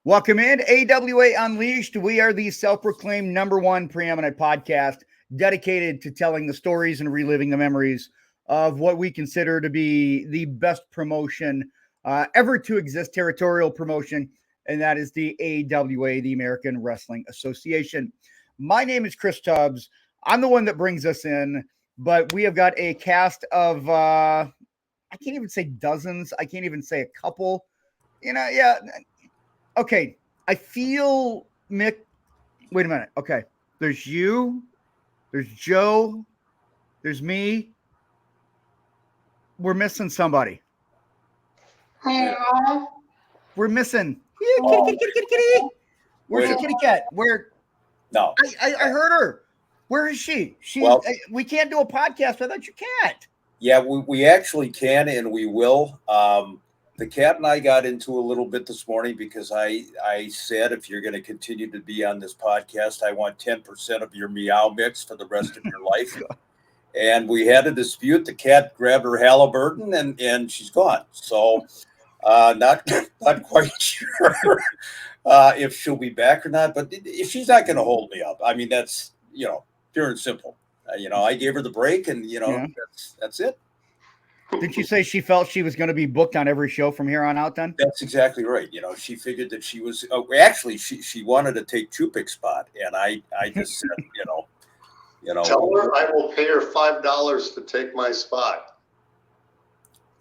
Welcome in, AWA Unleashed. We are the self-proclaimed number one preeminent podcast dedicated to telling the stories and reliving the memories of what we consider to be the best promotion ever to exist, territorial promotion, and that is the AWA, the American Wrestling Association. My name is Chris Tubbs. I'm the one that brings us in, but we have got a cast of, I can't even say dozens. I can't even say a couple. Yeah. Okay, I feel Mick. Wait a minute. Okay, there's you, there's Joe, there's me. We're missing somebody. We're missing. Yeah, kitty. Where's the kitty cat? Where? No, I heard her. Where is she? We can't do a podcast without your cat. Yeah, we actually can, and we will. The cat and I got into a little bit this morning because I said, if you're going to continue to be on this podcast, I want 10% of your meow mix for the rest of your life. And we had a dispute. The cat grabbed her Halliburton and she's gone. So not quite sure if she'll be back or not. But if she's not going to hold me up, I mean, that's, pure and simple. I gave her the break and, that's it. Did you say she felt she was going to be booked on every show from here on out then? That's exactly right. She figured that she was actually she wanted to take Chupik's spot. And I just said, tell her I will pay her $5 to take my spot.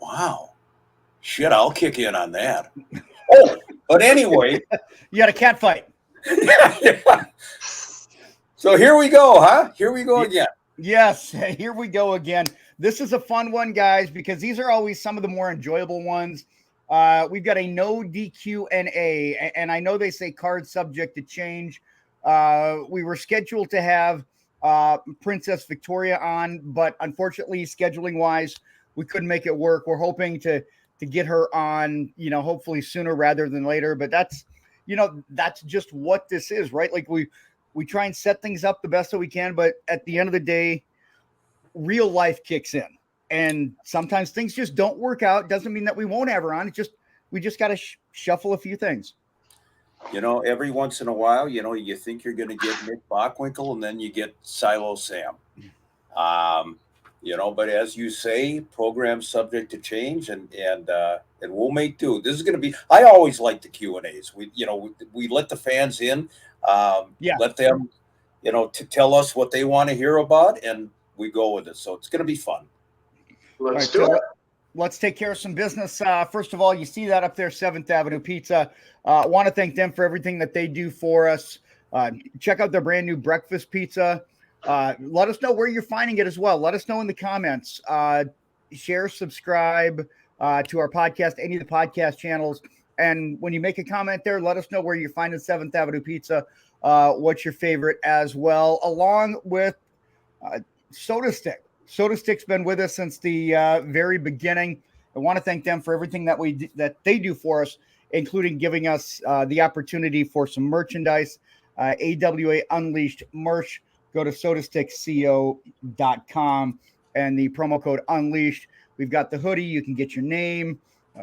Wow. Shit, I'll kick in on that. Oh, but anyway. You had a cat fight. Yeah. So here we go, huh? Here we go again. Yes, here we go again. This is a fun one, guys, because these are always some of the more enjoyable ones. We've got a no DQ&A, and I know they say card subject to change. We were scheduled to have Princess Victoria on, but unfortunately, scheduling-wise, we couldn't make it work. We're hoping to get her on, hopefully sooner rather than later. But that's just what this is, right? Like we try and set things up the best that we can, but at the end of the day, real life kicks in, and sometimes things just don't work out. Doesn't mean that we won't have her on. We just got to shuffle a few things. Every once in a while, you think you're going to get Nick Bockwinkel, and then you get Silo Sam. But as you say, program subject to change, and we'll make do. This is going to be. I always like the Q&As. We let the fans in. Let them, to tell us what they want to hear about, and we go with it. So it's going to be fun. Let's do it. Let's take care of some business. First of all, you see that up there, 7th Avenue Pizza. I want to thank them for everything that they do for us. Check out their brand new breakfast pizza. Let us know where you're finding it as well. Let us know in the comments. Share, subscribe to our podcast, any of the podcast channels. And when you make a comment there, let us know where you're finding 7th Avenue Pizza. What's your favorite as well, along with Soda Stick. Soda Stick's been with us since the very beginning. I want to thank them for everything that they do for us, including giving us the opportunity for some merchandise. AWA Unleashed merch. Go to sodastickco.com and the promo code Unleashed. We've got the hoodie. You can get your name,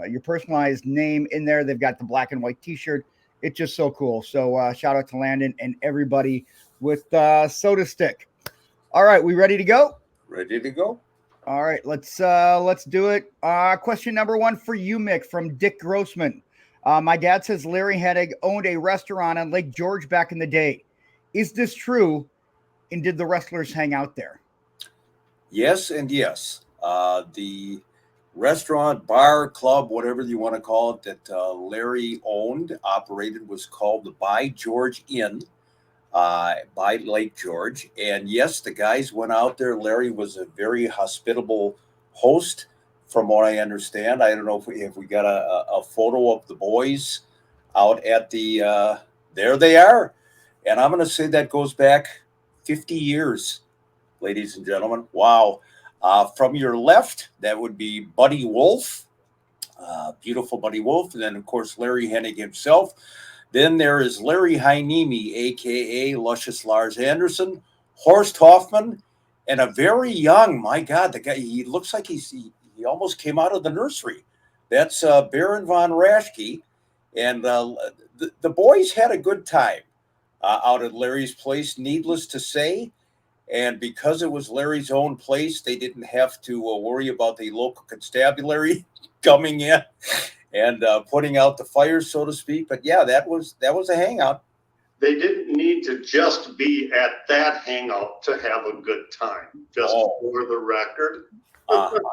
your personalized name in there. They've got the black and white T-shirt. It's just so cool. So shout out to Landon and everybody with Soda Stick. All right, we ready to go? Ready to go. All right, let's do it. Question number 1 for you, Mick, from Dick Grossman. My dad says Larry Hennig owned a restaurant on Lake George back in the day. Is this true? And did the wrestlers hang out there? Yes and yes. The restaurant, bar, club, whatever you want to call it, that Larry operated was called the By George Inn. By Lake George. And yes, the guys went out there. Larry was a very hospitable host, from what I understand. I don't know if we got a photo of the boys out at the, there they are. And I'm going to say that goes back 50 years, ladies and gentlemen. Wow. From your left, that would be Buddy Wolf, beautiful Buddy Wolf. And then, of course, Larry Hennig himself. Then there is Larry Heinemi, a.k.a. Luscious Lars Anderson, Horst Hoffman, and a very young, my God, the guy, he looks like he almost came out of the nursery. That's Baron von Raschke. And the boys had a good time out at Larry's place, needless to say. And because it was Larry's own place, they didn't have to worry about the local constabulary coming in and putting out the fires, so to speak. But yeah, that was a hangout. They didn't need to just be at that hangout to have a good time, just for the record.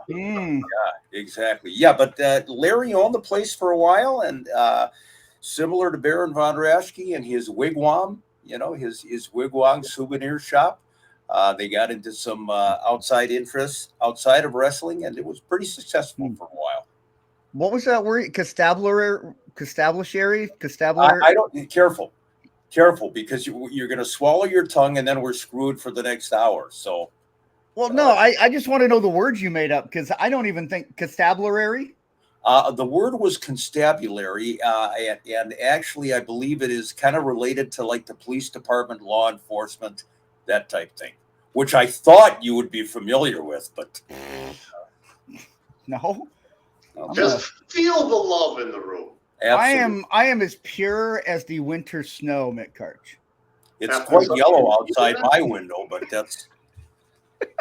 Yeah, exactly. Yeah, but Larry owned the place for a while, and similar to Baron von Raschke and his wigwam, his wigwam souvenir shop, they got into some outside interests outside of wrestling, and it was pretty successful for a while. What was that word? Constabulary? I don't. Careful, because you're going to swallow your tongue, and then we're screwed for the next hour. So. Well, no, I just want to know the words you made up, because I don't even think constabulary. The word was constabulary, and actually, I believe it is kind of related to like the police department, law enforcement, that type thing, which I thought you would be familiar with, but no. Just feel the love in the room. Absolutely. I am as pure as the winter snow, Mick Karch. It's quite yellow outside my window, but that's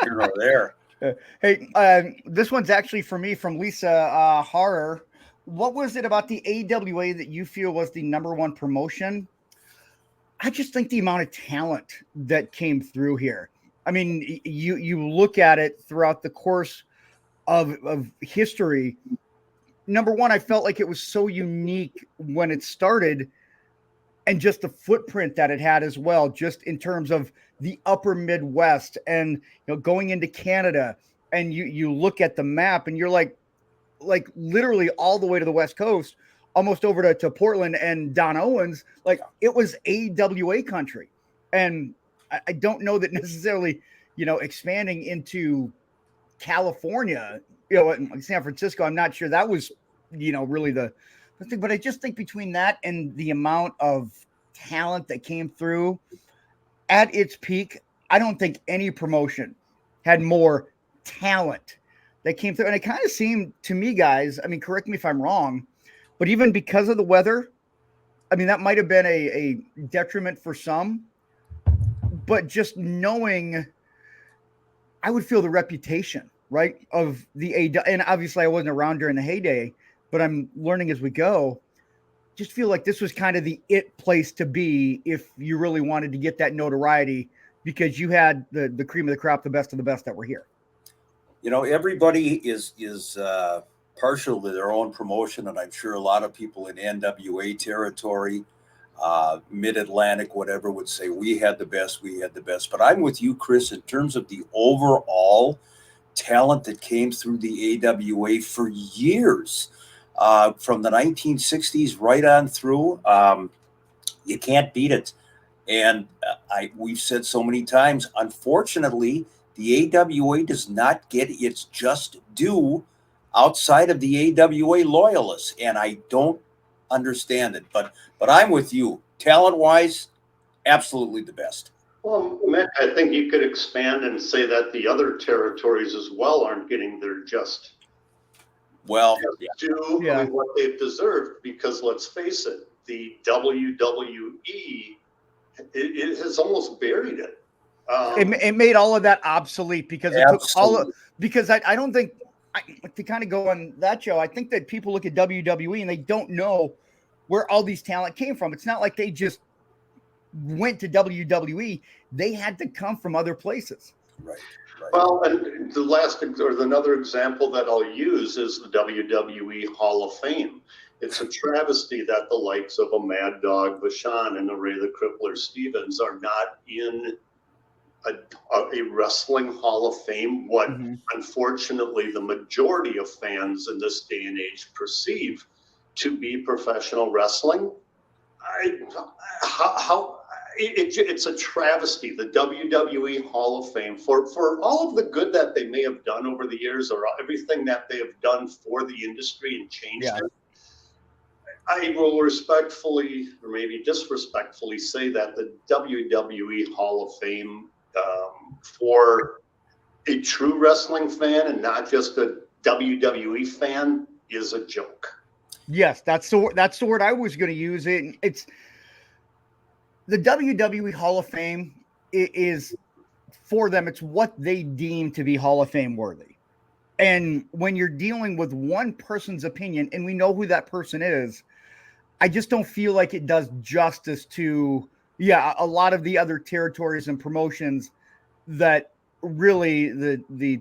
here or there. Hey, this one's actually for me from Lisa Harrer. What was it about the AWA that you feel was the number one promotion? I just think the amount of talent that came through here. I mean, you look at it throughout the course of history. Number one, I felt like it was so unique when it started, and just the footprint that it had as well, just in terms of the upper Midwest and going into Canada, and you look at the map and you're like literally all the way to the West Coast, almost over to Portland and Don Owens. Like, it was AWA country. And I don't know that necessarily, expanding into California, San Francisco, I'm not sure that was, really the thing. But I just think between that and the amount of talent that came through at its peak, I don't think any promotion had more talent that came through. And it kind of seemed to me, guys, I mean, correct me if I'm wrong, but even because of the weather, I mean, that might have been a detriment for some, but just knowing, I would feel the reputation, right, of the and obviously I wasn't around during the heyday, but I'm learning as we go. Just feel like this was kind of the it place to be if you really wanted to get that notoriety, because you had the cream of the crop, the best of the best that were here. Everybody is partial to their own promotion, and I'm sure a lot of people in NWA territory, Mid-Atlantic, whatever, would say we had the best. But I'm with you, Chris, in terms of the overall talent that came through the AWA for years, from the 1960s right on through. You can't beat it. And we've said so many times, unfortunately, the AWA does not get its just due outside of the AWA loyalists, and I don't understand it. But I'm with you. Talent-wise, absolutely the best. Well, Mick, I think you could expand and say that the other territories as well aren't getting their just due, I mean, what they've deserved, because let's face it, the WWE, it has almost buried it. It made all of that obsolete, because it took all of, because I don't think, to kind of go on that show, I think that people look at WWE and they don't know where all these talent came from. It's not like they just went to WWE. They had to come from other places. Right. Well, and another example that I'll use is the WWE Hall of Fame. It's a travesty that the likes of a Mad Dog Vachon and a Ray the Crippler Stevens are not in a wrestling Hall of Fame, what unfortunately the majority of fans in this day and age perceive to be professional wrestling. It's a travesty. The WWE Hall of Fame, for all of the good that they may have done over the years, or everything that they have done for the industry and changed it, I will respectfully, or maybe disrespectfully, say that the WWE Hall of Fame, for a true wrestling fan and not just a WWE fan, is a joke. Yes, that's the word I was going to use. It's the WWE Hall of Fame is for them. It's what they deem to be Hall of Fame worthy. And when you're dealing with one person's opinion, and we know who that person is, I just don't feel like it does justice to, a lot of the other territories and promotions that really the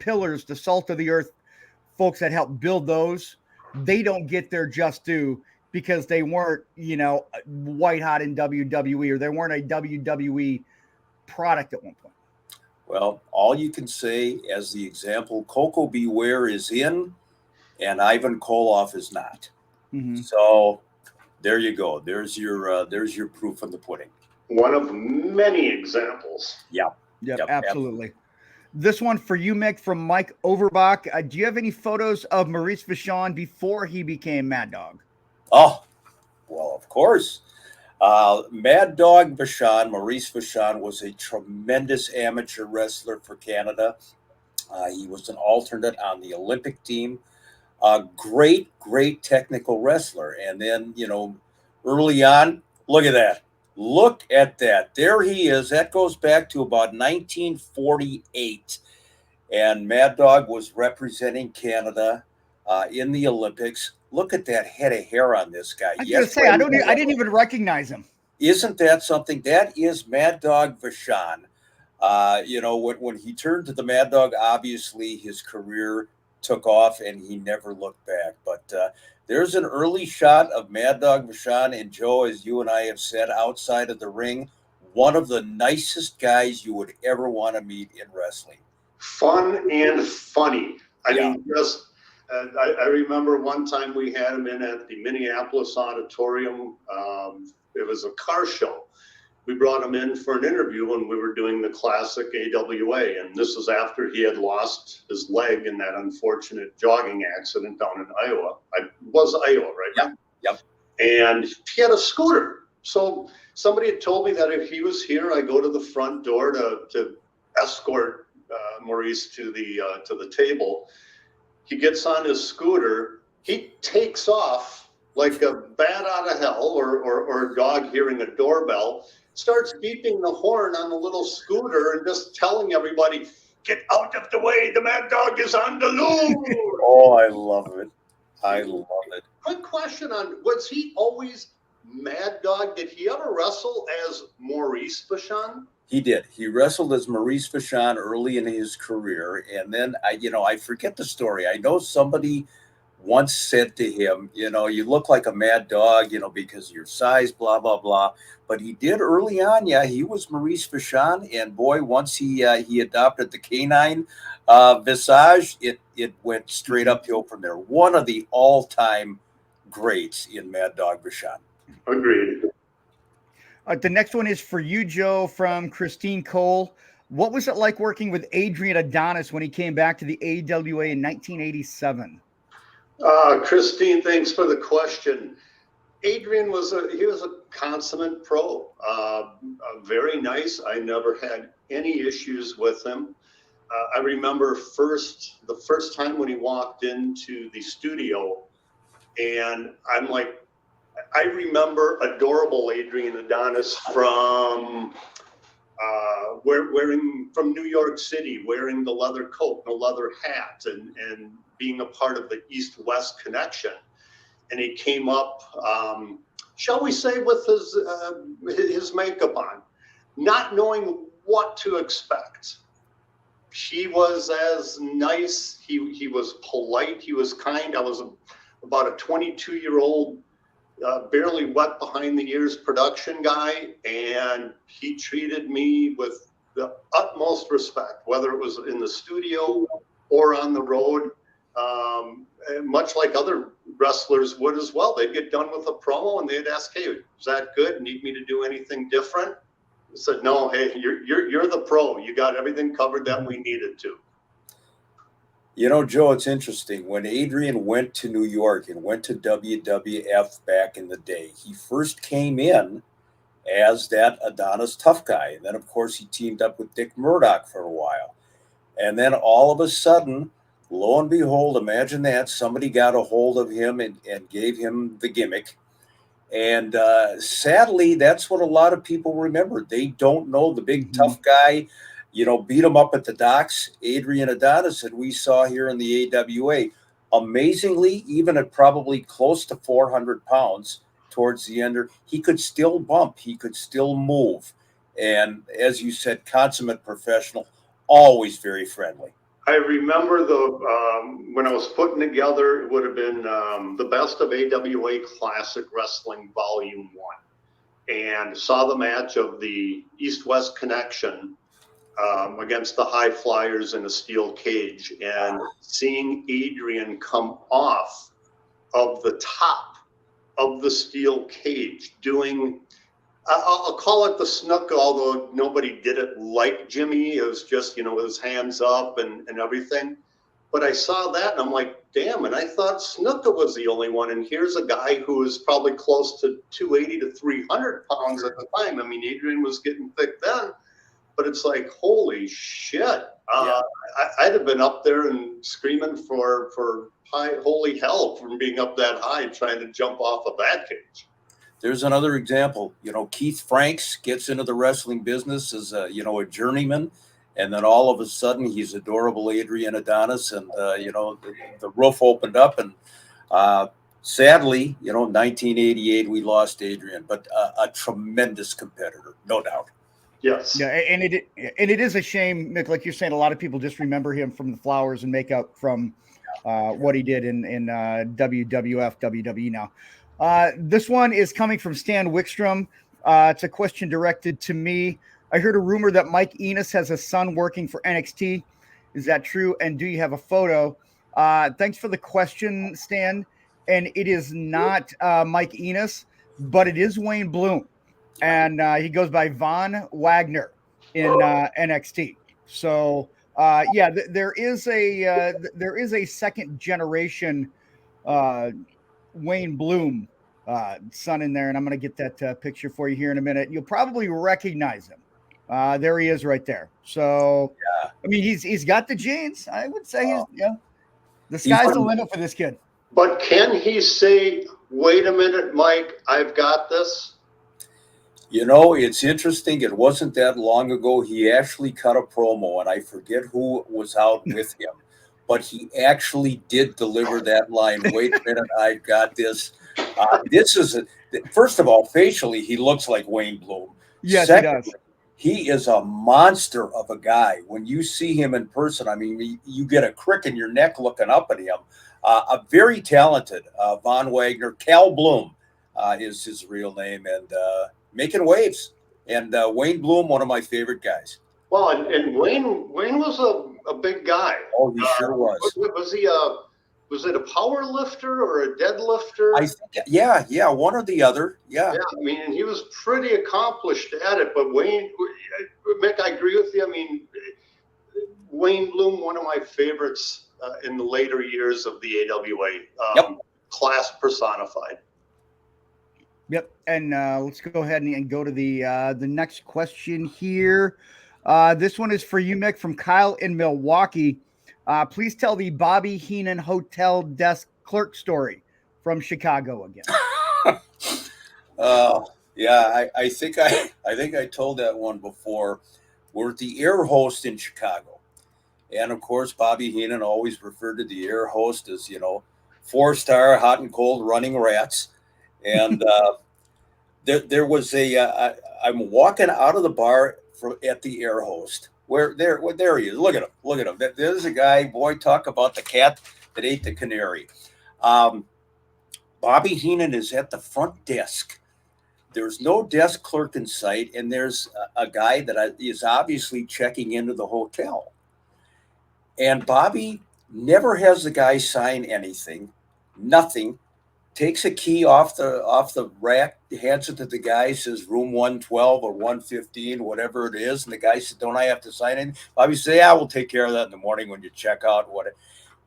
pillars, the salt of the earth folks that helped build those, they don't get their just due because they weren't, white hot in WWE, or they weren't a WWE product at one point. Well, all you can say as the example, Coco Beware is in and Ivan Koloff is not. Mm-hmm. So there you go. There's your proof in the pudding. One of many examples. Yep, absolutely. This one for you, Mick, from Mike Overbach. Do you have any photos of Maurice Vachon before he became Mad Dog? Oh, well, of course. Mad Dog Vachon, Maurice Vachon, was a tremendous amateur wrestler for Canada. He was an alternate on the Olympic team. Great technical wrestler. And then, early on, look at that. Look at that. There he is. That goes back to about 1948. And Mad Dog was representing Canada in the Olympics. Look at that head of hair on this guy. I was going to say, I didn't even recognize him. Isn't that something? That is Mad Dog Vachon. When he turned to the Mad Dog, obviously his career took off and he never looked back. But there's an early shot of Mad Dog Vachon, and Joe, as you and I have said, outside of the ring, one of the nicest guys you would ever want to meet in wrestling. Fun and funny. I mean, just I remember one time we had him in at the Minneapolis Auditorium. It was a car show. We brought him in for an interview when we were doing the classic AWA, and this was after he had lost his leg in that unfortunate jogging accident down in Iowa. It was Iowa, right? Yep. And he had a scooter. So somebody had told me that if he was here, I go to the front door to escort Maurice to the table. He gets on his scooter. He takes off like a bat out of hell, or a dog hearing a doorbell. Starts beeping the horn on the little scooter and just telling everybody, "Get out of the way! The Mad Dog is on the loose." Oh, I love it. I love it. Quick question was he always Mad Dog? Did he ever wrestle as Maurice Vachon? He did. He wrestled as Maurice Vachon early in his career. And then I forget the story. I know somebody once said to him, you look like a Mad Dog, because of your size, blah, blah, blah. But he did early on. Yeah, he was Maurice Vachon. And boy, once he adopted the canine visage, it went straight uphill from there. One of the all-time greats in Mad Dog Vachon. Agreed. The next one is for you, Joe, from Christine Cole. What was it like working with Adrian Adonis when he came back to the AWA in 1987? Christine, thanks for the question. Adrian was a consummate pro, very nice. I never had any issues with him. I remember the first time when he walked into the studio, and I'm like, I remember adorable Adrian Adonis from from New York City, wearing the leather coat and the leather hat, and being a part of the East-West connection. And he came up, shall we say, with his makeup on, not knowing what to expect. He was as nice. He was polite. He was kind. I was about a 22-year-old, barely wet behind the ears production guy, and he treated me with the utmost respect, whether it was in the studio or on the road. Much like other wrestlers would as well. They'd get done with a promo and they'd ask, "Hey, is that good? Need me to do anything different?" I said, "No, hey, you're the pro. You got everything covered that we needed to." Joe, it's interesting. When Adrian went to New York and went to WWF back in the day, he first came in as that Adonis tough guy. And then, of course, he teamed up with Dick Murdoch for a while. And then all of a sudden, Lo and behold, imagine that somebody got a hold of him and gave him the gimmick. And sadly, that's what a lot of people remember. They don't know the big tough guy, beat him up at the docks, Adrian Adonis, that we saw here in the AWA. Amazingly, even at probably close to 400 pounds towards the end, he could still bump, he could still move. And as you said, consummate professional, always very friendly. I remember when I was putting together, it would have been the Best of AWA Classic Wrestling Volume 1, and saw the match of the East-West Connection against the High Flyers in a steel cage, and seeing Adrian come off of the top of the steel cage doing, I'll call it the snook, although nobody did it like Jimmy. It was just, with his hands up and everything. But I saw that and I'm like, damn, and I thought Snuka was the only one. And here's a guy who is probably close to 280 to 300 pounds at the time. I mean, Adrian was getting thick then, but it's like, holy shit. I'd have been up there and screaming for holy hell from being up that high trying to jump off a bat cage. There's another example. Keith Franks gets into the wrestling business as a journeyman, and then all of a sudden he's adorable Adrian Adonis, and the roof opened up, and sadly, 1988 we lost Adrian, but a tremendous competitor, no doubt. Yes. Yeah, and it is a shame, Mick, like you're saying, a lot of people just remember him from the flowers and makeup from what he did in WWF, WWE now. This one is coming from Stan Wickstrom. It's a question directed to me. I heard a rumor that Mike Enos has a son working for NXT. Is that true? And do you have a photo? Thanks for the question, Stan. And it is not Mike Enos, but it is Wayne Bloom. And he goes by Von Wagner in NXT. So, there is a second generation Wayne Bloom son in there, and I'm going to get that picture for you here in a minute. You'll probably recognize him. There he is right there. So, yeah. I mean, he's got the genes. I would say the sky's the limit for this kid. But can he say, wait a minute, Mike, I've got this? It's interesting. It wasn't that long ago. He actually cut a promo, and I forget who was out with him, but he actually did deliver that line. Wait a minute, I've got this. This is first of all, facially, he looks like Wayne Bloom. Yes, secondly, he does. He is a monster of a guy. When you see him in person, I mean, you get a crick in your neck looking up at him. A very talented Von Wagner. Cal Bloom is his real name, and making waves. And Wayne Bloom, one of my favorite guys. Well, and Wayne was a big guy. Oh, he sure was. Was he was it a power lifter or a deadlifter? I think, yeah, one or the other. Yeah. I mean, and he was pretty accomplished at it. But Wayne, Mick, I agree with you. I mean, Wayne Bloom, one of my favorites in the later years of the AWA, class personified. Yep, and let's go ahead and go to the next question here. This one is for you, Mick, from Kyle in Milwaukee. Please tell the Bobby Heenan hotel desk clerk story from Chicago again. I think I told that one before. We're at the air host in Chicago, and of course, Bobby Heenan always referred to the air host as 4-star, hot and cold, running rats. And there was I'm walking out of the bar at the air host. Where there he is. Look at him. There's a guy, boy, talk about the cat that ate the canary. Bobby Heenan is at the front desk. There's no desk clerk in sight, and there's a guy that is obviously checking into the hotel. And Bobby never has the guy sign anything, nothing. Takes a key off the rack, hands it to the guy, says room 112 or 115, whatever it is. And the guy said, don't I have to sign in? Bobby said, yeah, we'll take care of that in the morning when you check out.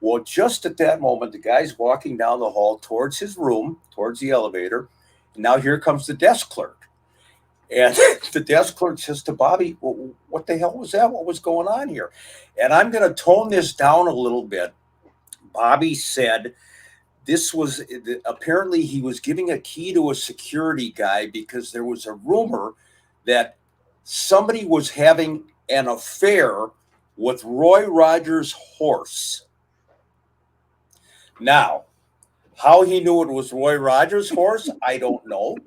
Well, just at that moment, the guy's walking down the hall towards his room, towards the elevator. And now here comes the desk clerk. And the desk clerk says to Bobby, well, what the hell was that? What was going on here? And I'm going to tone this down a little bit, Bobby said this was apparently he was giving a key to a security guy because there was a rumor that somebody was having an affair with Roy Rogers' horse. Now, how he knew it was Roy Rogers' horse, I don't know.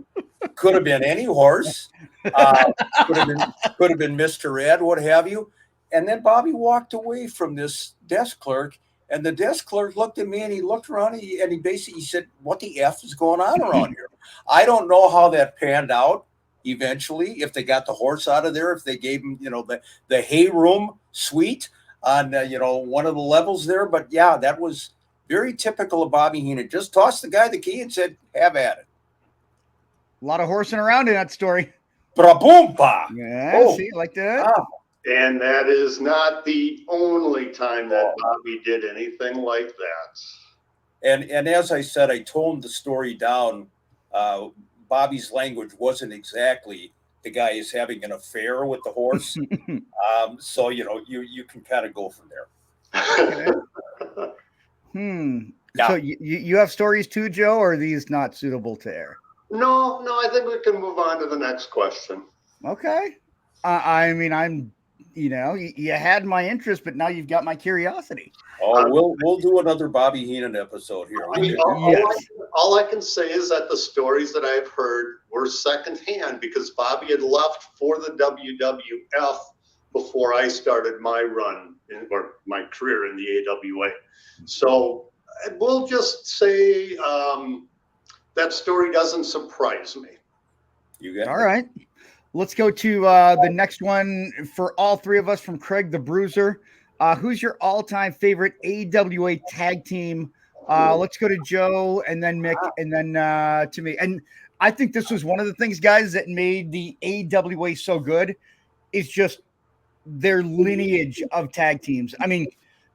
Could have been any horse. Could have been Mr. Ed, what have you. And then Bobby walked away from this desk clerk, and the desk clerk looked at me and he looked around and he basically said, "What the F is going on around here?" I don't know how that panned out eventually, if they got the horse out of there, if they gave him, the hay room suite on, one of the levels there. But yeah, that was very typical of Bobby Heenan. Just tossed the guy the key and said, "Have at it." A lot of horsing around in that story. Bra-boom-ba. Yeah, see, like that. Ah. And that is not the only time that Bobby did anything like that. And as I said, I toned the story down. Bobby's language wasn't exactly the guy is having an affair with the horse. So, you can kind of go from there. Okay. Yeah. So you have stories too, Joe, or are these not suitable to air? No, I think we can move on to the next question. Okay. I mean, I'm, you had my interest, but now you've got my curiosity. Oh, we'll do another Bobby Heenan episode here. I mean, all I can say is that the stories that I've heard were secondhand because Bobby had left for the WWF before I started my run or my career in the AWA. So we'll just say that story doesn't surprise me. You got it. All right. Let's go to the next one for all three of us from Craig the Bruiser. Who's your all-time favorite AWA tag team? Let's go to Joe and then Mick and then to me. And I think this was one of the things, guys, that made the AWA so good is just their lineage of tag teams. I mean,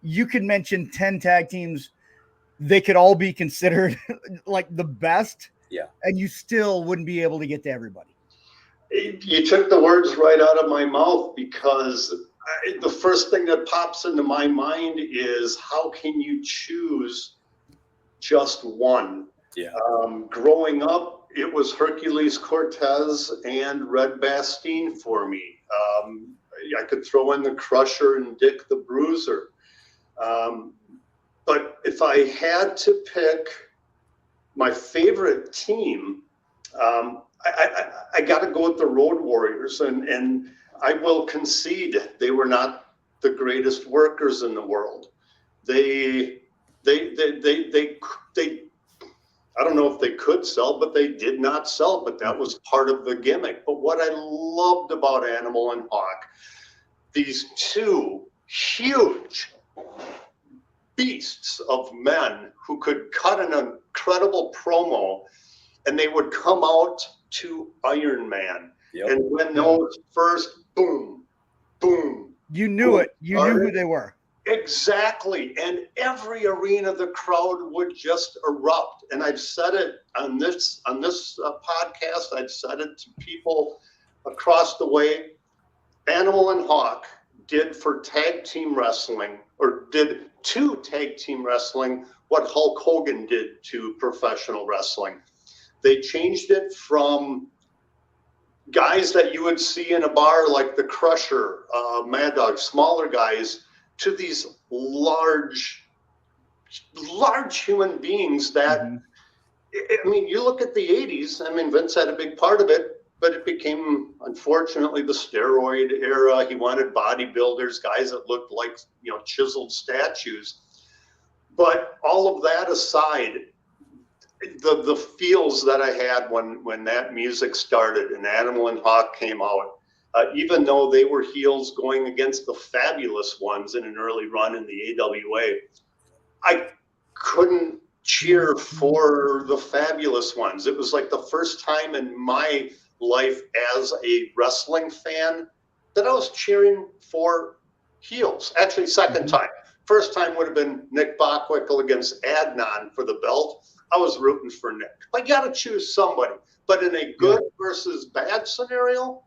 you could mention 10 tag teams. They could all be considered like the best. Yeah. And you still wouldn't be able to get to everybody. You took the words right out of my mouth because the first thing that pops into my mind is how can you choose just one? Yeah. Growing up, it was Hercules Cortez and Red Bastien for me. I could throw in the Crusher and Dick the Bruiser. But if I had to pick my favorite team, I got to go with the Road Warriors, and I will concede they were not the greatest workers in the world. They I don't know if they could sell, but they did not sell. But that was part of the gimmick. But what I loved about Animal and Hawk, these two huge beasts of men who could cut an incredible promo, and they would come out to Iron Man. Yep. And when those first boom, you knew it. You knew who they were. Exactly. And every arena, the crowd would just erupt. And I've said it on this podcast. I've said it to people across the way. Animal and Hawk did for tag team wrestling, or did to tag team wrestling, what Hulk Hogan did to professional wrestling. They changed it from guys that you would see in a bar like the Crusher, Mad Dog, smaller guys, to these large human beings that, I mean, you look at the 80s, I mean, Vince had a big part of it, but it became, unfortunately, the steroid era. He wanted bodybuilders, guys that looked like, chiseled statues. But all of that aside, the feels that I had when that music started and Animal and Hawk came out, even though they were heels going against the Fabulous Ones in an early run in the AWA, I couldn't cheer for the Fabulous Ones. It was like the first time in my life as a wrestling fan that I was cheering for heels. Actually, second time. First time would have been Nick Bockwinkel against Adnan for the belt. I was rooting for Nick. I got to choose somebody. But in a good versus bad scenario,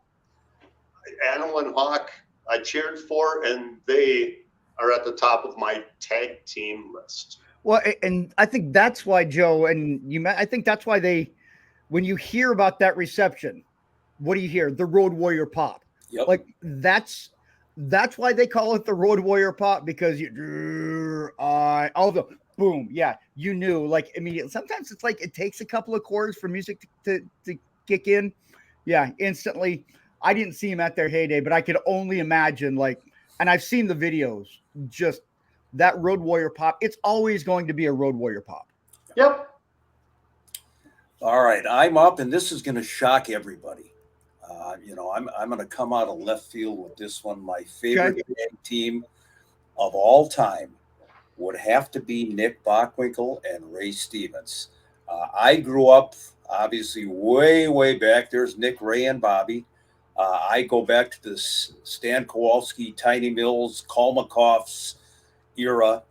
Animal and Hawk I cheered for, and they are at the top of my tag team list. Well, and I think that's why, Joe, and I think that's why when you hear about that reception, what do you hear? The Road Warrior pop. Yep. Like that's why they call it the Road Warrior pop, because all the boom, yeah, you knew like immediately. Sometimes it's like it takes a couple of chords for music to kick in. Yeah, instantly. I didn't see him at their heyday, but I could only imagine and I've seen the videos, just that Road Warrior pop. It's always going to be a Road Warrior pop. Yep. All right, I'm up, and this is going to shock everybody. I'm going to come out of left field with this one. My favorite tag team of all time would have to be Nick Bockwinkel and Ray Stevens. I grew up, obviously, way, way back. There's Nick, Ray, and Bobby. I go back to the Stan Kowalski, Tiny Mills, Kalmakoff's era,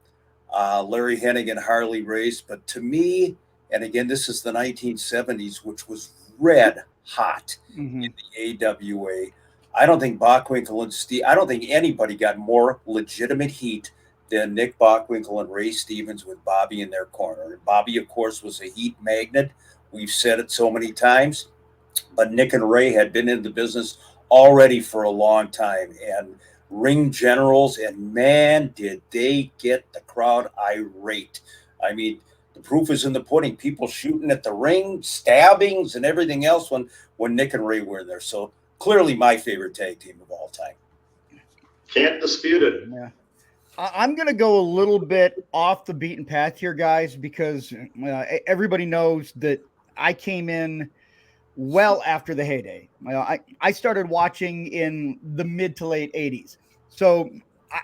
Larry Hennig and Harley Race. But to me, and again, this is the 1970s, which was red hot in the AWA. I don't think Bockwinkel and Steve, I don't think anybody got more legitimate heat than Nick Bockwinkel and Ray Stevens with Bobby in their corner. And Bobby, of course, was a heat magnet. We've said it so many times, but Nick and Ray had been in the business already for a long time and ring generals, and man, did they get the crowd irate. I mean, the proof is in the pudding. People shooting at the ring, stabbings, and everything else when Nick and Ray were there. So clearly my favorite tag team of all time. Can't dispute it. Yeah. I'm going to go a little bit off the beaten path here, guys, because everybody knows that I came in well after the heyday. I started watching in the mid to late 80s. So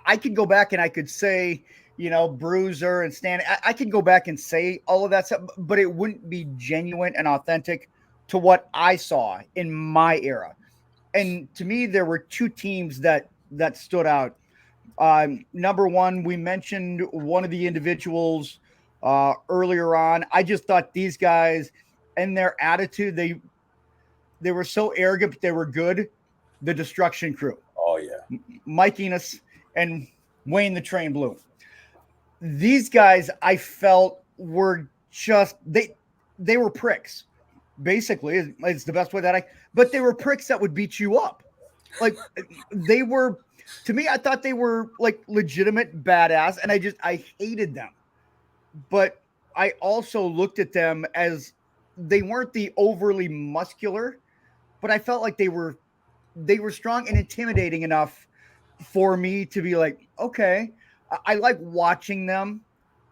I could go back and I could say, Bruiser and Stan. I could go back and say all of that stuff, but it wouldn't be genuine and authentic to what I saw in my era. And to me, there were two teams that stood out. Number one, we mentioned one of the individuals earlier on. I just thought these guys and their attitude, they were so arrogant, but they were good. The Destruction Crew. Oh, yeah. Mike Enos and Wayne the Train Blue. These guys, I felt, were just they were pricks. Basically, it's the best way but they were pricks that would beat you up. Like they were, to me, I thought they were like legitimate badass, and I hated them. But I also looked at them as they weren't the overly muscular, but I felt like they were strong and intimidating enough for me to be like, okay, I like watching them.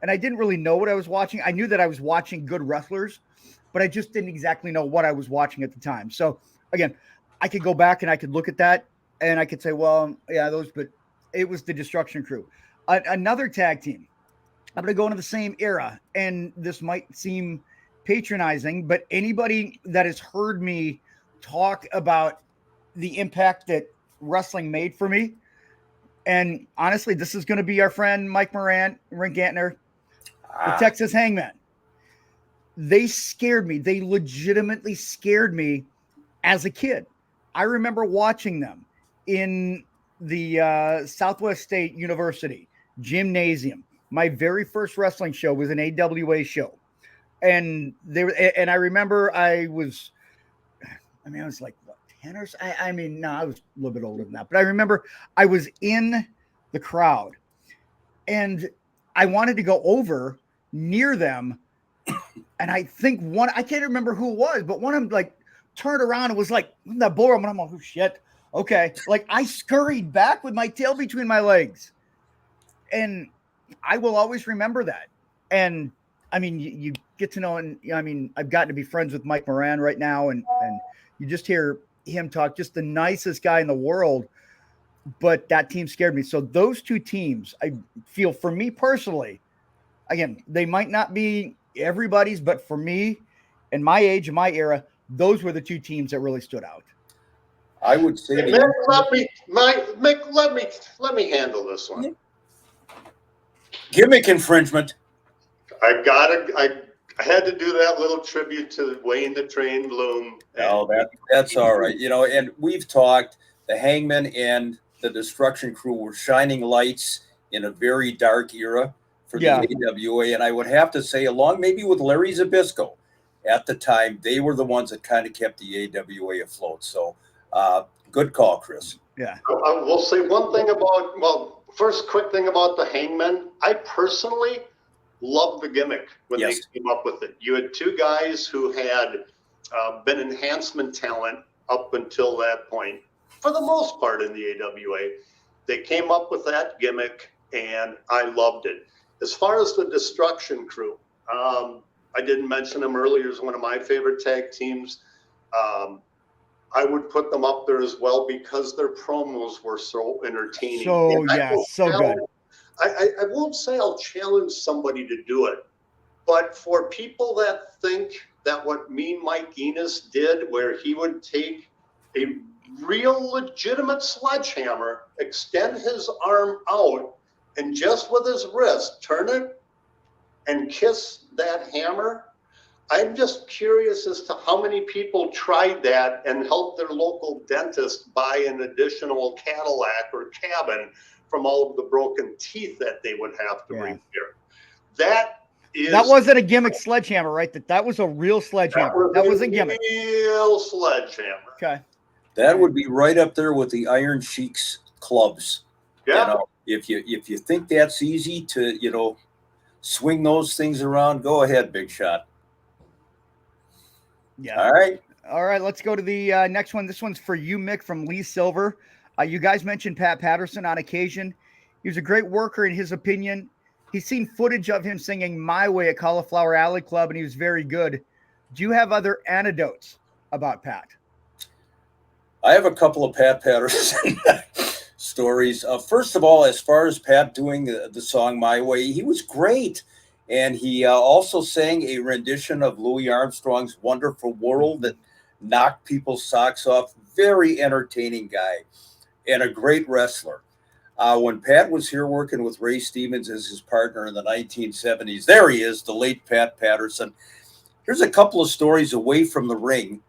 And I didn't really know what I was watching. I knew that I was watching good wrestlers, but I just didn't exactly know what I was watching at the time. So again, I could go back and I could look at that and I could say, well, yeah, but it was the Destruction Crew. Another tag team. I'm going to go into the same era, and this might seem patronizing, but anybody that has heard me talk about the impact that wrestling made for me, and honestly, this is going to be our friend Mike Moran, Rick Gantner, the Texas Hangman. They scared me. They legitimately scared me as a kid. I remember watching them in the Southwest State University gymnasium. My very first wrestling show was an AWA show. And I remember I was like, what, 10 or so? I was a little bit older than that. But I remember I was in the crowd and I wanted to go over near them. And I think I can't remember who it was, but one of them like turned around and was like, that bull. And I'm like, oh shit. Okay. Like I scurried back with my tail between my legs. And I will always remember that. And I mean, you get to know, and I mean, I've gotten to be friends with Mike Moran right now, and you just hear him talk, just the nicest guy in the world. But that team scared me. So those two teams, I feel, for me personally, again, they might not be everybody's, but for me, in my age, in my era, those were the two teams that really stood out. I would say, let me handle this one. Gimmick infringement. I had to do that little tribute to Wayne the Train Bloom. Oh, that's all right. And we've talked, the Hangman and the Destruction Crew were shining lights in a very dark era. for the AWA. And I would have to say, along maybe with Larry Zbyszko at the time, they were the ones that kind of kept the AWA afloat. So good call, Chris. Yeah. I will say one thing first quick thing about the Hangmen. I personally love the gimmick when they came up with it. You had two guys who had been enhancement talent up until that point, for the most part in the AWA. They came up with that gimmick, and I loved it. As far as the Destruction Crew, I didn't mention them earlier as one of my favorite tag teams. I would put them up there as well because their promos were so entertaining. So good. I won't say I'll challenge somebody to do it, but for people that think that what Mean Mike Enos did, where he would take a real legitimate sledgehammer, extend his arm out, and just with his wrist, turn it and kiss that hammer. I'm just curious as to how many people tried that and helped their local dentist buy an additional Cadillac or cabin from all of the broken teeth that they would have to repair. That wasn't a gimmick sledgehammer, right? That was a real sledgehammer. That was a gimmick. Real sledgehammer. Okay. That would be right up there with the Iron Sheik's clubs. Yeah. If you think that's easy to, swing those things around, go ahead, big shot. Yeah. All right. Let's go to the next one. This one's for you, Mick, from Lee Silver. You guys mentioned Pat Patterson on occasion. He was a great worker in his opinion. He's seen footage of him singing My Way at Cauliflower Alley Club, and he was very good. Do you have other anecdotes about Pat? I have a couple of Pat Patterson stories. First of all, as far as Pat doing the song My Way, he was great. And he also sang a rendition of Louis Armstrong's Wonderful World that knocked people's socks off. Very entertaining guy and a great wrestler. When Pat was here working with Ray Stevens as his partner in the 1970s, there he is, the late Pat Patterson. Here's a couple of stories away from the ring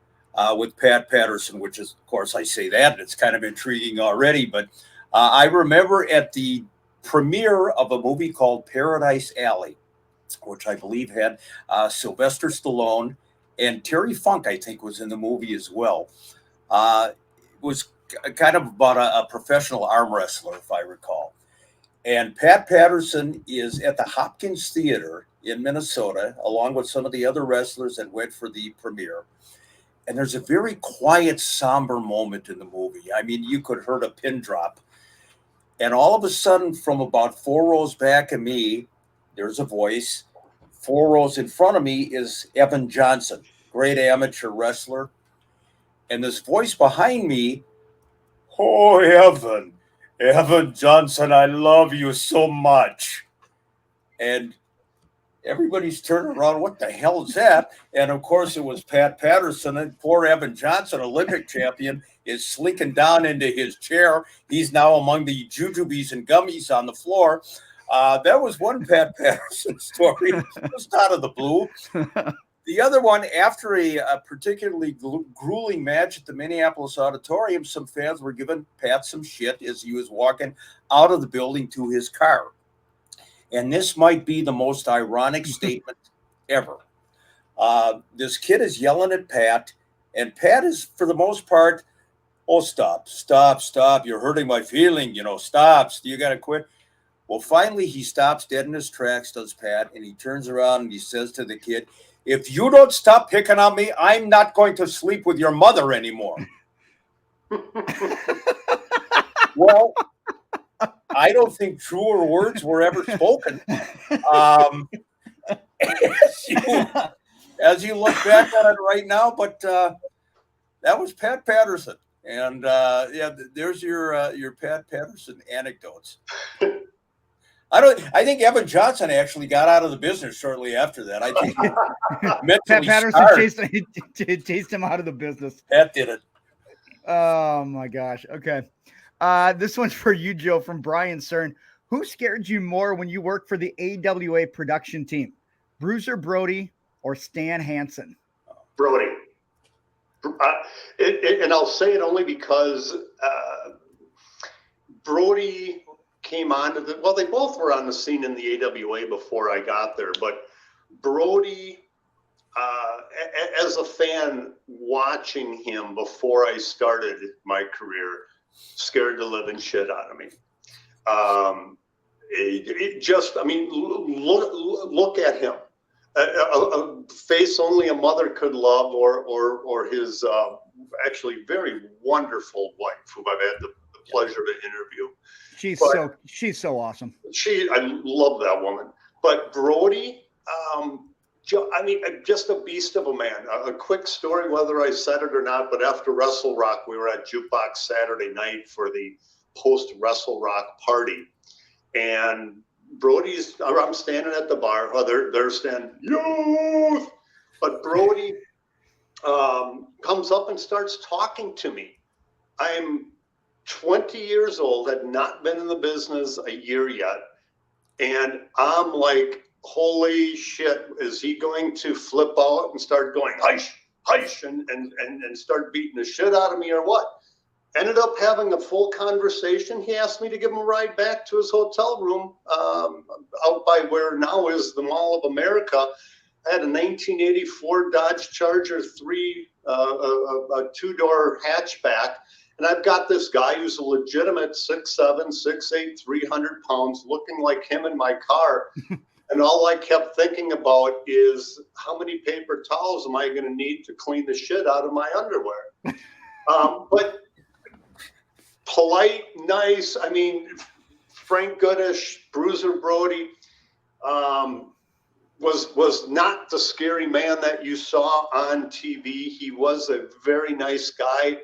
with Pat Patterson, which is, of course, I say that, and it's kind of intriguing already. But I remember at the premiere of a movie called Paradise Alley, which I believe had Sylvester Stallone and Terry Funk, I think, was in the movie as well. It was kind of about a professional arm wrestler, if I recall. And Pat Patterson is at the Hopkins Theater in Minnesota, along with some of the other wrestlers that went for the premiere. And there's a very quiet, somber moment in the movie. I mean, you could hear a pin drop. And all of a sudden, from about 4 rows back of me, there's a voice. 4 rows in front of me is Evan Johnson, great amateur wrestler. And this voice behind me, oh, Evan Johnson, I love you so much. And everybody's turning around, what the hell is that? And of course, it was Pat Patterson. And poor Evan Johnson, Olympic champion, is slinking down into his chair. He's now among the jujubes and gummies on the floor. That was one Pat Patterson story, just out of the blue. The other one, after a particularly grueling match at the Minneapolis Auditorium, some fans were giving Pat some shit as he was walking out of the building to his car. And this might be the most ironic statement ever. This kid is yelling at Pat, and Pat is, for the most part, oh, stop, you're hurting my feeling, stop, you got to quit. Well, finally, he stops dead in his tracks, does Pat, and he turns around and he says to the kid, if you don't stop picking on me, I'm not going to sleep with your mother anymore. Well, I don't think truer words were ever spoken. As you look back on it right now, but that was Pat Patterson. And there's your Pat Patterson anecdotes. I think Evan Johnson actually got out of the business shortly after that. I think Pat Patterson chased him out of the business. Pat did it. Oh my gosh. Okay. This one's for you, Joe, from Brian Cern. Who scared you more when you worked for the AWA production team? Bruiser Brody or Stan Hansen? Brody. And I'll say it only because Brody came on to the, well, they both were on the scene in the AWA before I got there, but Brody, as a fan watching him before I started my career, scared the living shit out of me. It just, I mean, look at him. A face only a mother could love, or his actually very wonderful wife, who I've had the pleasure to interview. She's so awesome. I love that woman. But Brody, I mean, just a beast of a man. A quick story, whether I said it or not, but after Wrestle Rock, we were at Jukebox Saturday night for the post Wrestle Rock party. And I'm standing at the bar. Oh, they're standing, youth. But Brody comes up and starts talking to me. I'm 20 years old, had not been in the business a year yet. And I'm like, holy shit, is he going to flip out and start going, hush, hush, and start beating the shit out of me or what? Ended up having a full conversation. He asked me to give him a ride back to his hotel room out by where now is the Mall of America. I had a 1984 Dodge Charger a two-door hatchback. And I've got this guy who's a legitimate 6'7", 6'8", 300 pounds, looking like him in my car. And all I kept thinking about is how many paper towels am I going to need to clean the shit out of my underwear? But polite, nice. I mean, Frank Goodish, Bruiser Brody was not the scary man that you saw on TV. He was a very nice guy.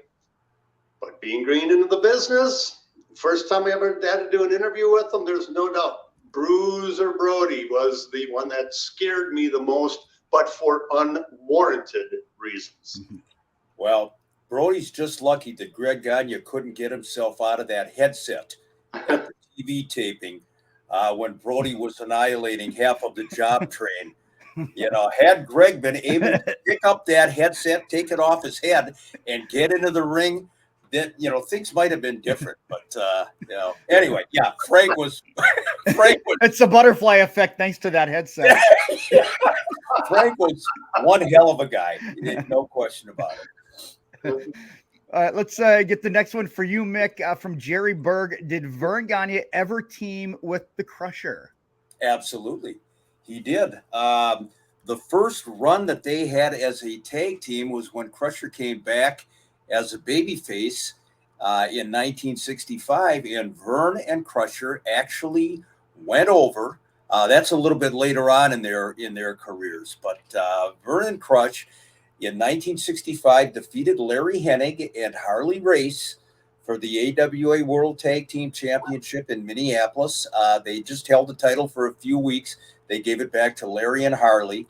But being green into the business, first time I ever had to do an interview with him, there's no doubt. Bruiser Brody was the one that scared me the most, but for unwarranted reasons. Well, Brody's just lucky that Greg Gagne couldn't get himself out of that headset at the TV taping when Brody was annihilating half of the job train. You know, had Greg been able to pick up that headset, take it off his head, and get into the ring, then, you know, things might have been different. But, you know, anyway, yeah, Frank was. It's the butterfly effect thanks to that headset. Yeah. Frank was one hell of a guy. No question about it. Let's get the next one for you, Mick, from Jerry Berg. Did Vern Gagne ever team with the Crusher? Absolutely. He did. The first run that they had as a tag team was when Crusher came back as a babyface in 1965, and Vern and Crusher actually went over. That's a little bit later on in their careers, but Vern and Crush in 1965 defeated Larry Hennig and Harley Race for the AWA World Tag Team Championship in Minneapolis. They just held the title for a few weeks. They gave it back to Larry and Harley.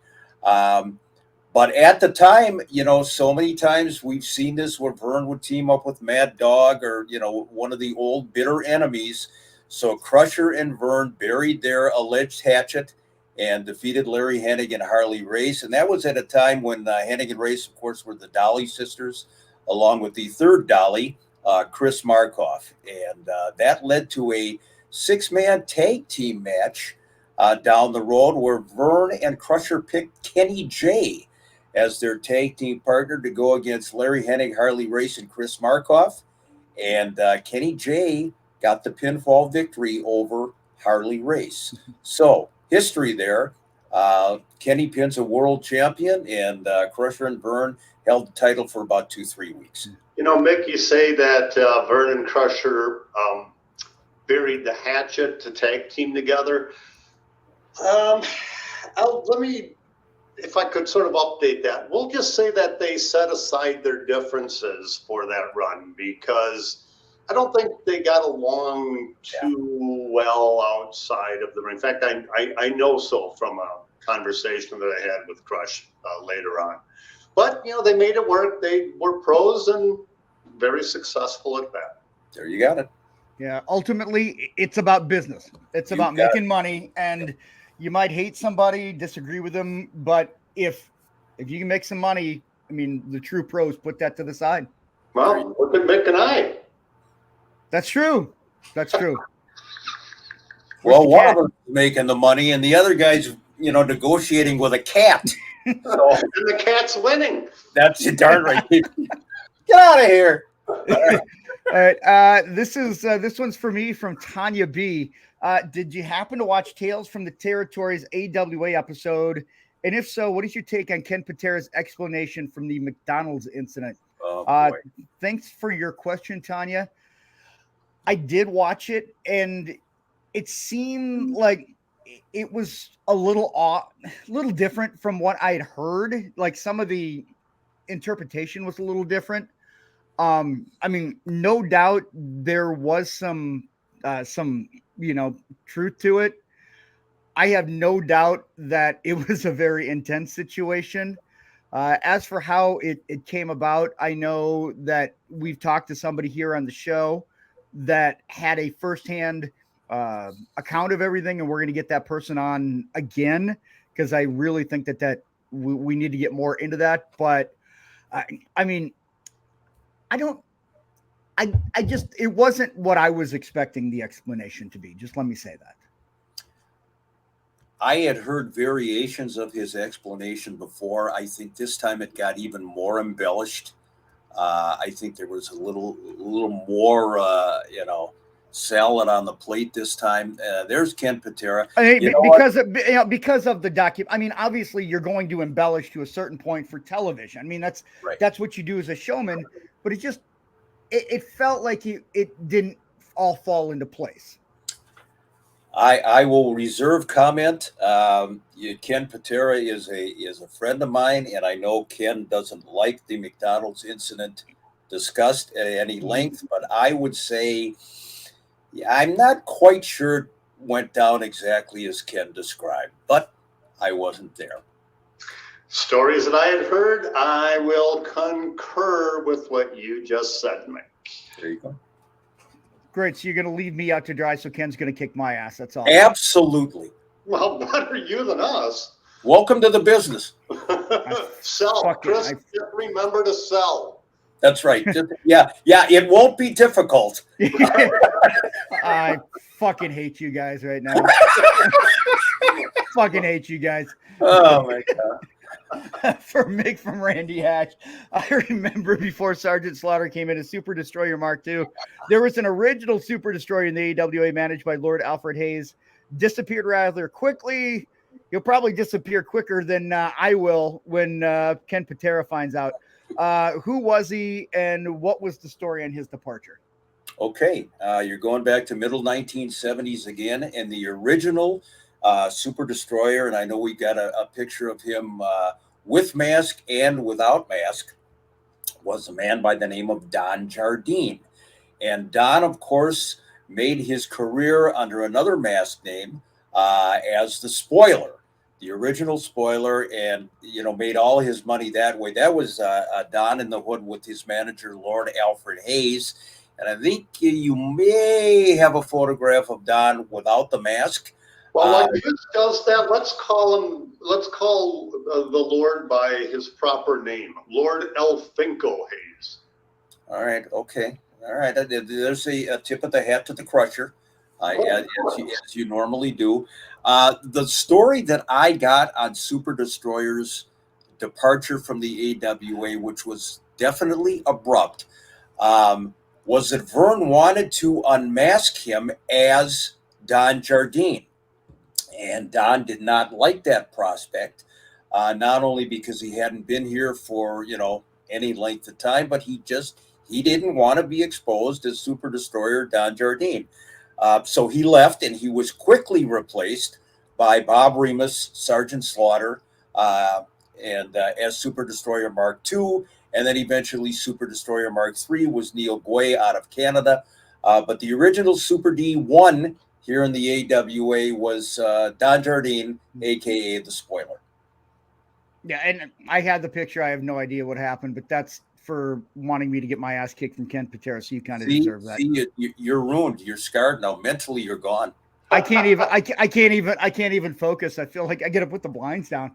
But at the time, you know, so many times we've seen this where Vern would team up with Mad Dog or, you know, one of the old bitter enemies. So Crusher and Vern buried their alleged hatchet and defeated Larry Hennig and Harley Race. And that was at a time when Hennig and Race, of course, were the Dolly sisters, along with the third Dolly, Chris Markoff. And that led to a 6-man tag team match down the road where Vern and Crusher picked Kenny J as their tag team partner to go against Larry Hennig, Harley Race, and Chris Markoff. And Kenny J got the pinfall victory over Harley Race. So history there. Kenny pins a world champion, and Crusher and Vern held the title for about 2-3 weeks. You know, Mick, you say that Vern and Crusher buried the hatchet to tag team together. Let me, if I could sort of update that, we'll just say that they set aside their differences for that run because I don't think they got along too well outside of the ring. In fact, I know so from a conversation that I had with Crush later on. But, you know, they made it work. They were pros and very successful at that. There you got it. Yeah, ultimately, it's about business. It's about making money, and you might hate somebody, disagree with them, but if you can make some money, I mean, the true pros put that to the side. Well, look at Mick and I. That's true. That's true. Well, one of them is making the money, and the other guy's, negotiating with a cat. So, and the cat's winning. That's darn right. Get out of here. All right. This one's for me from Tanya B. Did you happen to watch Tales from the Territories AWA episode? And if so, what is your take on Ken Patera's explanation from the McDonald's incident? Oh, Thanks for your question, Tanya. I did watch it, and it seemed like it was a little different from what I had heard. Like some of the interpretation was a little different. I mean, no doubt there was some truth to it. I have no doubt that it was a very intense situation. As for how it came about, I know that we've talked to somebody here on the show that had a firsthand account of everything, and we're going to get that person on again because I really think that we need to get more into that. But I mean, it wasn't what I was expecting the explanation to be. Just let me say that. I had heard variations of his explanation before. I think this time it got even more embellished. I think there was a little more, salad on the plate this time. There's Ken Patera. I mean, because of the document. I mean, obviously you're going to embellish to a certain point for television. I mean, that's what you do as a showman. But it felt like it didn't all fall into place. I will reserve comment. Ken Patera is a friend of mine, and I know Ken doesn't like the McDonald's incident discussed at any length, but I would say I'm not quite sure it went down exactly as Ken described, but I wasn't there. Stories that I had heard, I will concur with what you just said, Mike. There you go. Great. So you're going to leave me out to dry, so Ken's going to kick my ass. That's all. Absolutely. Well, better you than us. Welcome to the business. Sell. Chris, remember to sell. That's right. Yeah, it won't be difficult. I fucking hate you guys right now. Fucking hate you guys. Oh, my God. For Mick from Randy Hatch, I remember before Sergeant Slaughter came in as Super Destroyer Mark II, there was an original Super Destroyer in the AWA managed by Lord Alfred Hayes. Disappeared rather quickly. He'll probably disappear quicker than I will when Ken Patera finds out. Who was he, and what was the story on his departure? Okay, you're going back to middle 1970s again, and the original Super Destroyer, and I know we got a picture of him with mask and without mask, was a man by the name of Don Jardine. And Don, of course, made his career under another mask name as the Spoiler, the original Spoiler, and, made all his money that way. That was Don in the Hood with his manager, Lord Alfred Hayes. And I think you may have a photograph of Don without the mask. Well, like Hughes does that, let's call the Lord by his proper name, Lord Elfinko Hayes. All right, okay. All right, there's a tip of the hat to the crusher, as you normally do. The story that I got on Super Destroyer's departure from the AWA, which was definitely abrupt, was that Vern wanted to unmask him as Don Jardine. And Don did not like that prospect, not only because he hadn't been here for, any length of time, but he didn't want to be exposed as Super Destroyer Don Jardine. So he left, and he was quickly replaced by Bob Remus, Sergeant Slaughter, and as Super Destroyer Mark II. And then eventually Super Destroyer Mark III was Neil Gway out of Canada. But the original Super D1 here in the AWA was Don Jardine, a.k.a. the Spoiler. Yeah, and I had the picture. I have no idea what happened, but that's for wanting me to get my ass kicked from Ken Patera, so you kind of deserve that. You're ruined. You're scarred now. Mentally, you're gone. I can't even focus. I feel like I get to put the blinds down.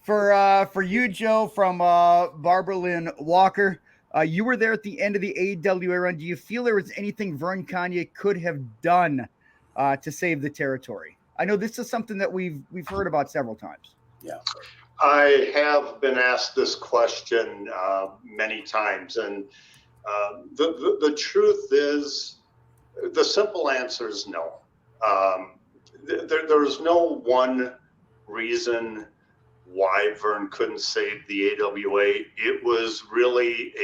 For you, Joe, from Barbara Lynn Walker, You were there at the end of the AWA run. Do you feel there was anything Vern Gagne could have done to save the territory? I know this is something that we've heard about several times. Yeah. I have been asked this question many times, and the truth is, the simple answer is no. There is no one reason why Vern couldn't save the AWA. It was really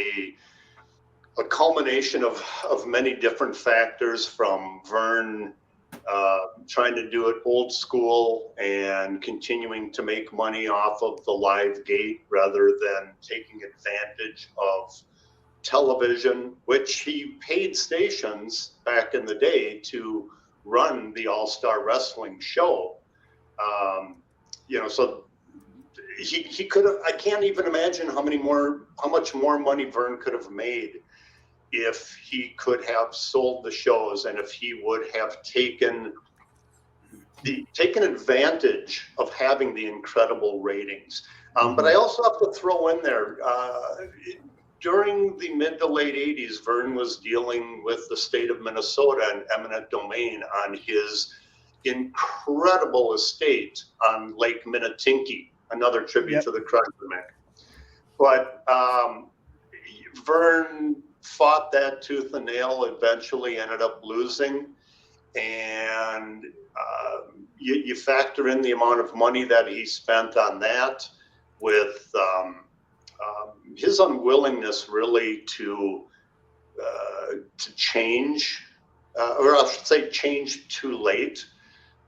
a culmination of many different factors, from Vern trying to do it old school and continuing to make money off of the live gate rather than taking advantage of television, which he paid stations back in the day to run the All-Star Wrestling show. So he could have, I can't even imagine how much more money Vern could have made if he could have sold the shows, and if he would have taken advantage of having the incredible ratings. But I also have to throw in there, during the mid to late 80s, Vern was dealing with the state of Minnesota and eminent domain on his incredible estate on Lake Minnetinky, another tribute to the Crusher Mick. But Vern fought that tooth and nail, eventually ended up losing. And you factor in the amount of money that he spent on that, with his unwillingness really to change, or I should say change too late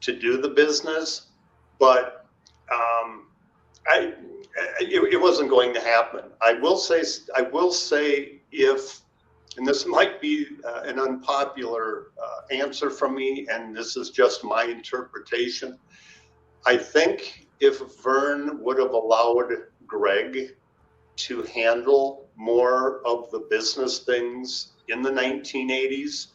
to do the business. But it wasn't going to happen. I will say if, and this might be an unpopular answer from me, and this is just my interpretation, I think if Vern would have allowed Greg to handle more of the business things in the 1980s,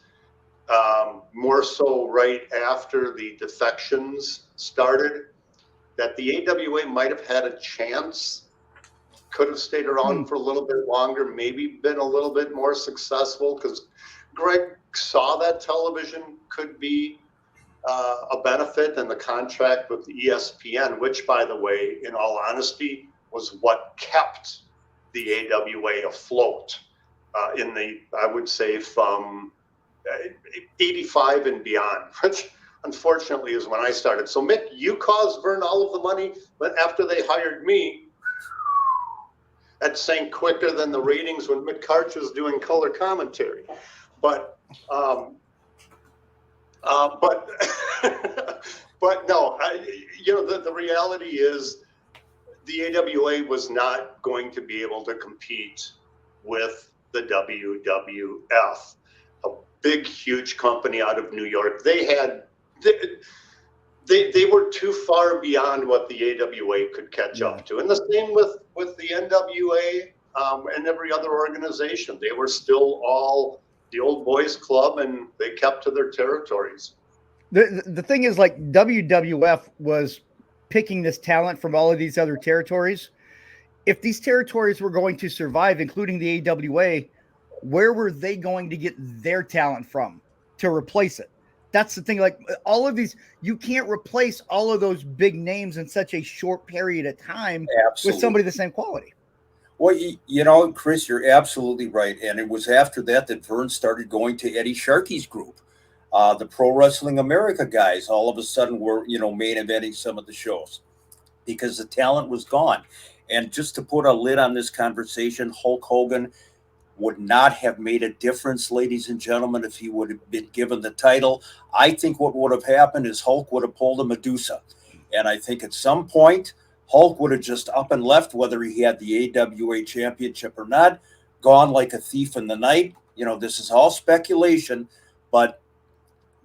more so right after the defections started, that the AWA might have had a chance, could have stayed around for a little bit longer, maybe been a little bit more successful, because Greg saw that television could be a benefit, and the contract with ESPN, which, by the way, in all honesty, was what kept the AWA afloat I would say from 85 and beyond, which unfortunately is when I started. So Mick, you caused Vern all of the money, but after they hired me, that sank quicker than the ratings when Mick Karch was doing color commentary. But no, the reality is the AWA was not going to be able to compete with the WWF, a big, huge company out of New York. They were too far beyond what the AWA could catch up to. And the same with the NWA and every other organization. They were still all the old boys club, and they kept to their territories. The thing is, like, WWF was picking this talent from all of these other territories. If these territories were going to survive, including the AWA, where were they going to get their talent from to replace it? That's the thing. Like, all of these, you can't replace all of those big names in such a short period of time with somebody the same quality. Well, Chris, you're absolutely right. And it was after that Vern started going to Eddie Sharkey's group. The Pro Wrestling America guys all of a sudden were, main eventing some of the shows because the talent was gone. And just to put a lid on this conversation, Hulk Hogan would not have made a difference, ladies and gentlemen, if he would have been given the title. I think what would have happened is Hulk would have pulled a Medusa. And I think at some point, Hulk would have just up and left, whether he had the AWA championship or not, gone like a thief in the night. This is all speculation, but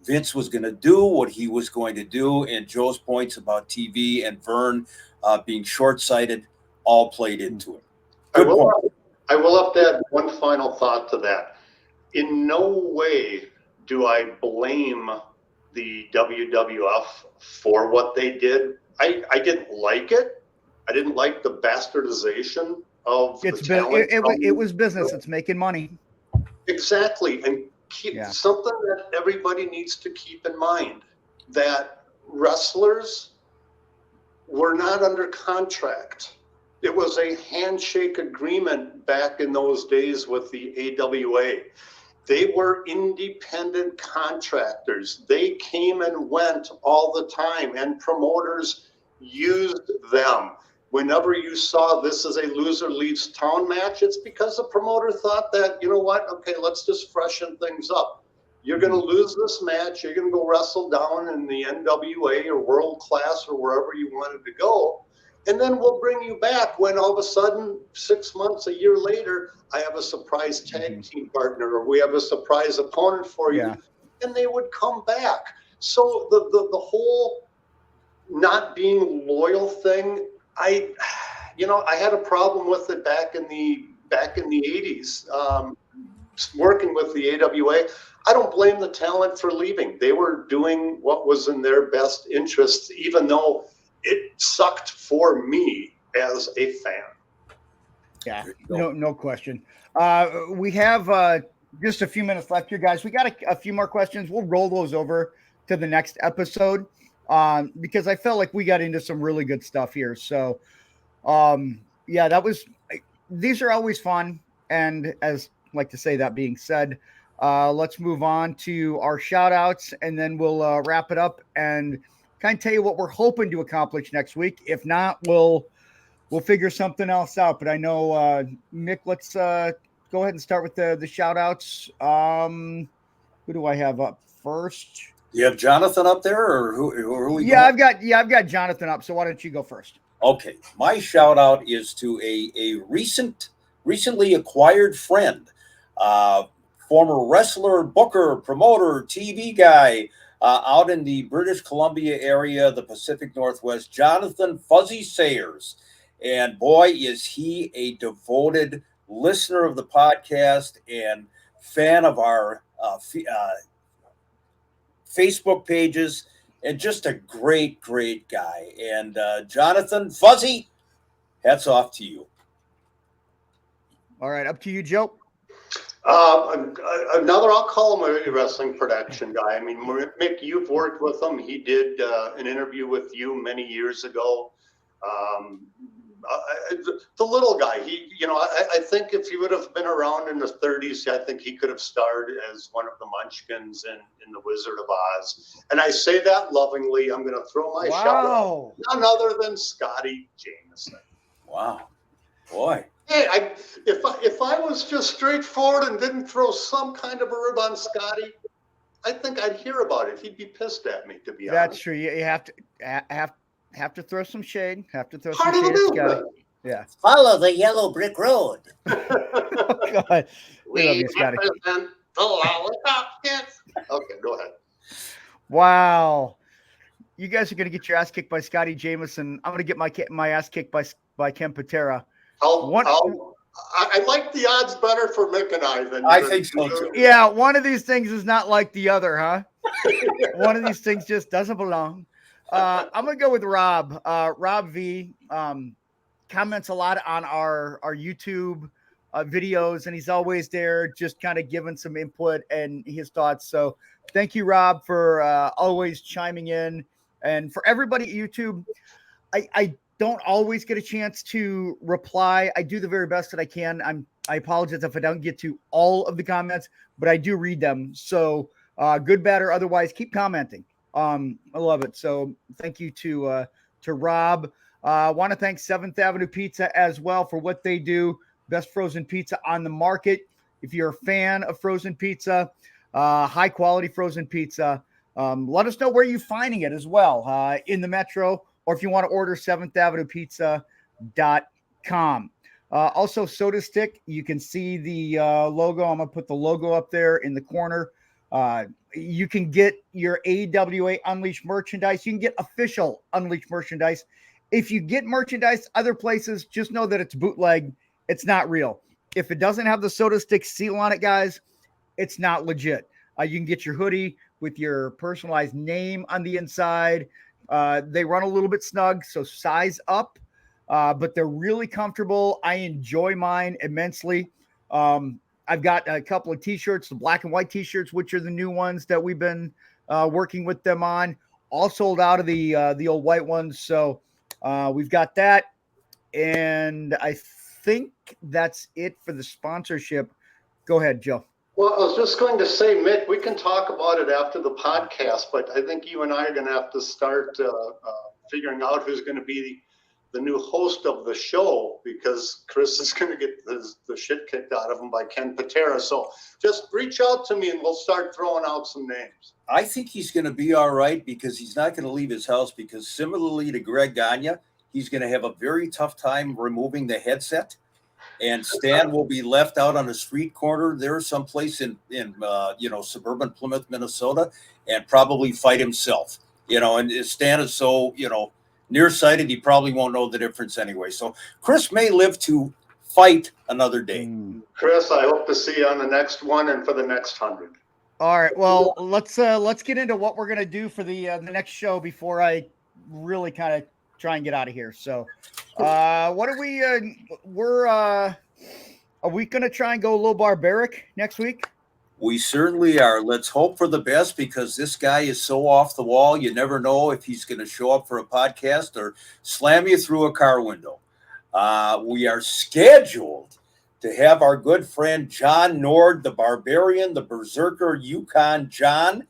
Vince was going to do what he was going to do. And Joe's points about TV and Vern being short-sighted all played into it. I will have to add one final thought to that. In no way do I blame the WWF for what they did. I didn't like it, I didn't like the bastardization of the talent. It was business. It's making money. Exactly. And keep something that everybody needs to keep in mind, that wrestlers were not under contract. It was a handshake agreement back in those days with the AWA. They were independent contractors. They came and went all the time, and promoters used them. Whenever you saw this is a loser leaves town match, it's because the promoter thought that, you know what, okay, let's just freshen things up. You're going to lose this match. You're going to go wrestle down in the NWA or World Class or wherever you wanted to go. And then we'll bring you back when all of a sudden, 6 months, a year later, I have a surprise tag team partner, or we have a surprise opponent for you. And they would come back. So the whole not being loyal thing, I had a problem with it back in the 80s, working with the AWA. I don't blame the talent for leaving. They were doing what was in their best interests, even though it sucked for me as a fan. Yeah, no question. We have just a few minutes left here, guys. We got a few more questions. We'll roll those over to the next episode because I felt like we got into some really good stuff here. So, these are always fun. And as I like to say, that being said, let's move on to our shout outs, and then we'll wrap it up and kind of tell you what we're hoping to accomplish next week. If not, we'll figure something else out. But I know, Mick, let's go ahead and start with the shout outs. Who do I have up first? You have Jonathan up there, or who are we? Yeah, going? I've got Jonathan up. So why don't you go first? Okay, my shout out is to a recently acquired friend, former wrestler, booker, promoter, TV guy, out in the British Columbia area, the Pacific Northwest, Jonathan Fuzzy Sayers. And boy, is he a devoted listener of the podcast and fan of our Facebook pages, and just a great guy. And Jonathan Fuzzy, hats off to you. All right, up to you, Joe. I'll call him a wrestling production guy. I mean, Mick, you've worked with him. He did an interview with you many years ago. The little guy, I think if he would have been around in the 30s, I think he could have starred as one of the Munchkins in The Wizard of Oz. And I say that lovingly. I'm going to throw my shout out, none other than Scotty Jameson. Wow, boy. Hey, if I was just straightforward and didn't throw some kind of a rib on Scotty, I think I'd hear about it. He'd be pissed at me, to be honest. That's true. You have to throw some shade. Have to throw some shade at Scotty. Yeah. Follow the yellow brick road. Oh, God. We represent the lollipop kids. Okay, go ahead. Wow. You guys are going to get your ass kicked by Scotty Jameson. I'm going to get my ass kicked by Ken Patera. I like the odds better for Mick and I than I think so too. Yeah, one of these things is not like the other, huh? One of these things just doesn't belong. I'm gonna go with Rob. Rob V comments a lot on our YouTube videos, and he's always there, just kind of giving some input and his thoughts. So thank you, Rob, for always chiming in, and for everybody at YouTube. I don't always get a chance to reply. I do the very best that I can. I apologize if I don't get to all of the comments, but I do read them. So good, bad, or otherwise, keep commenting. I love it. So thank you to Rob. I want to thank 7th Avenue Pizza as well for what they do. Best frozen pizza on the market. If you're a fan of frozen pizza, high quality frozen pizza, let us know where you're finding it as well in the Metro, or if you want to order 7thavenuepizza.com. Also, Soda Stick, you can see the logo. I'm going to put the logo up there in the corner. You can get your AWA Unleashed merchandise. You can get official Unleashed merchandise. If you get merchandise other places, just know that it's bootleg. It's not real. If it doesn't have the Soda Stick seal on it, guys, it's not legit. You can get your hoodie with your personalized name on the inside. They run a little bit snug, so size up. but they're really comfortable. I enjoy mine immensely. I've got a couple of T-shirts, the black and white T-shirts, which are the new ones that we've been working with them on. All sold out of the old white ones. So we've got that, and I think that's it for the sponsorship. Go ahead, Joe. Well, I was just going to say, Mick, we can talk about it after the podcast, but I think you and I are going to have to start figuring out who's going to be the new host of the show, because Chris is going to get the shit kicked out of him by Ken Patera. So just reach out to me and we'll start throwing out some names. I think he's going to be all right, because he's not going to leave his house, because similarly to Greg Gagne, he's going to have a very tough time removing the headset. And Stan will be left out on a street corner there someplace in suburban Plymouth, Minnesota, and probably fight himself. And Stan is so, nearsighted, he probably won't know the difference anyway. So Chris may live to fight another day. Chris, I hope to see you on the next one and for the next 100. All right. Well, let's get into what we're gonna do for the next show before I really kind of try and get out of here. So, what are we? Are we gonna try and go a little barbaric next week? We certainly are. Let's hope for the best, because this guy is so off the wall. You never know if he's going to show up for a podcast or slam you through a car window. We are scheduled to have our good friend John Nord, the Barbarian, the Berserker, Yukon John.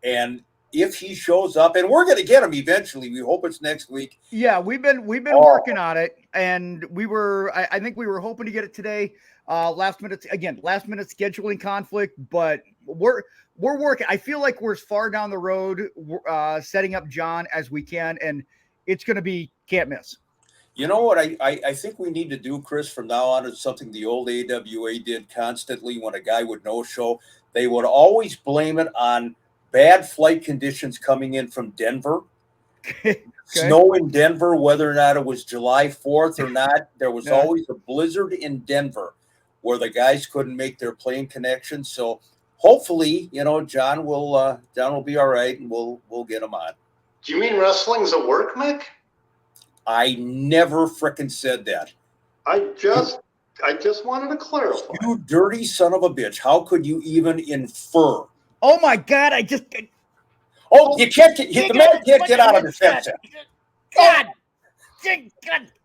And if he shows up, and we're going to get him eventually, we hope it's next week. Yeah, we've been working on it, and I think we were hoping to get it today. Last minute scheduling conflict, but we're working. I feel like we're as far down the road setting up John as we can, and it's going to be can't miss. You know what I think we need to do, Chris, from now on, is something the old AWA did constantly. When a guy would no-show, they would always blame it on bad flight conditions coming in from Denver. Okay. Snow in Denver, whether or not it was July 4th or not, there was always a blizzard in Denver where the guys couldn't make their plane connection. So hopefully, John will be all right, and we'll get him on. Do you mean wrestling's a work, Mick? I never frickin' said that. I just wanted to clarify. You dirty son of a bitch. How could you even infer? Oh my God, you can't get, the man can't get out of his headset. God.